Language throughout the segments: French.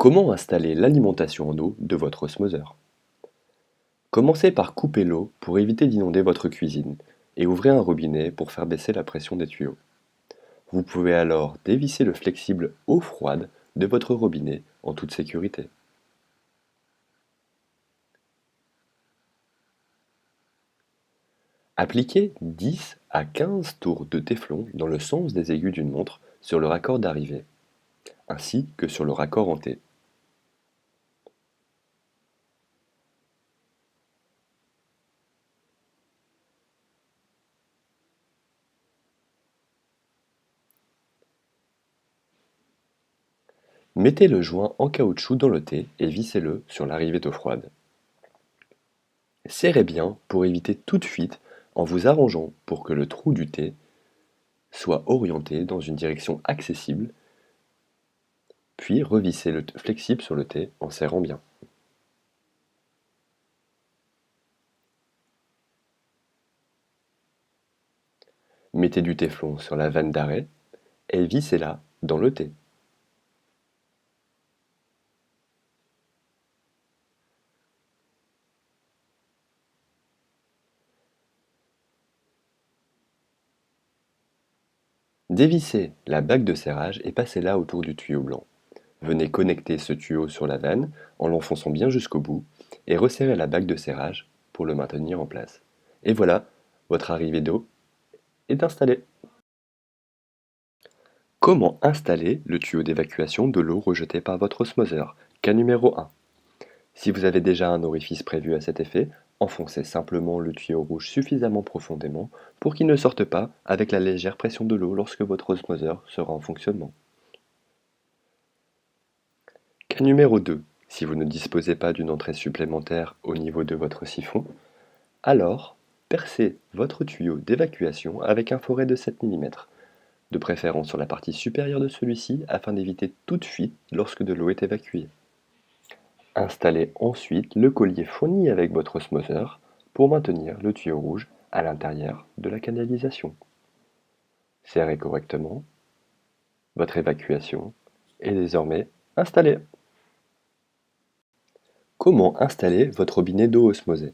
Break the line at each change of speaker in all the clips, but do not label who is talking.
Comment installer l'alimentation en eau de votre osmoseur? Commencez par couper l'eau pour éviter d'inonder votre cuisine et ouvrez un robinet pour faire baisser la pression des tuyaux. Vous pouvez alors dévisser le flexible eau froide de votre robinet en toute sécurité. Appliquez 10 à 15 tours de téflon dans le sens des aiguilles d'une montre sur le raccord d'arrivée, ainsi que sur le raccord en T. Mettez le joint en caoutchouc dans le T et vissez-le sur l'arrivée d'eau froide. Serrez bien pour éviter toute fuite en vous arrangeant pour que le trou du T soit orienté dans une direction accessible, puis revissez le flexible sur le T en serrant bien. Mettez du téflon sur la vanne d'arrêt et vissez-la dans le T. Dévissez la bague de serrage et passez-la autour du tuyau blanc. Venez connecter ce tuyau sur la vanne en l'enfonçant bien jusqu'au bout et resserrez la bague de serrage pour le maintenir en place. Et voilà, votre arrivée d'eau est installée. Comment installer le tuyau d'évacuation de l'eau rejetée par votre osmoseur? Cas numéro 1. Si vous avez déjà un orifice prévu à cet effet, enfoncez simplement le tuyau rouge suffisamment profondément pour qu'il ne sorte pas avec la légère pression de l'eau lorsque votre osmoseur sera en fonctionnement. Cas numéro 2. Si vous ne disposez pas d'une entrée supplémentaire au niveau de votre siphon, alors percez votre tuyau d'évacuation avec un foret de 7 mm, de préférence sur la partie supérieure de celui-ci afin d'éviter toute fuite lorsque de l'eau est évacuée. Installez ensuite le collier fourni avec votre osmoseur pour maintenir le tuyau rouge à l'intérieur de la canalisation. Serrez correctement. Votre évacuation est désormais installée. Comment installer votre robinet d'eau osmosée?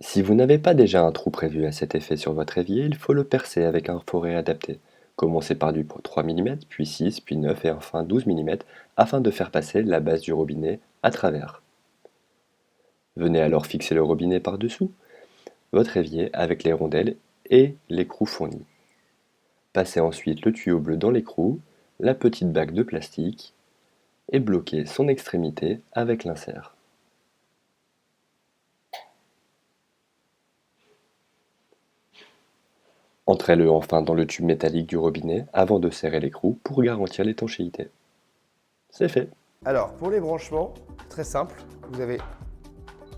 Si vous n'avez pas déjà un trou prévu à cet effet sur votre évier, il faut le percer avec un foret adapté. Commencez par du 3 mm, puis 6, puis 9 et enfin 12 mm afin de faire passer la base du robinet à travers. Venez alors fixer le robinet par-dessous votre évier avec les rondelles et l'écrou fourni. Passez ensuite le tuyau bleu dans l'écrou, la petite bague de plastique et bloquez son extrémité avec l'insert. Entrez-le enfin dans le tube métallique du robinet avant de serrer l'écrou pour garantir l'étanchéité. C'est fait.
Alors, pour les branchements, très simple, vous avez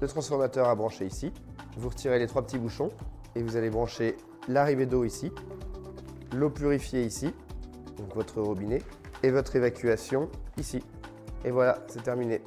le transformateur à brancher ici. Vous retirez les 3 petits bouchons et vous allez brancher l'arrivée d'eau ici, l'eau purifiée ici, donc votre robinet, et votre évacuation ici. Et voilà, c'est terminé.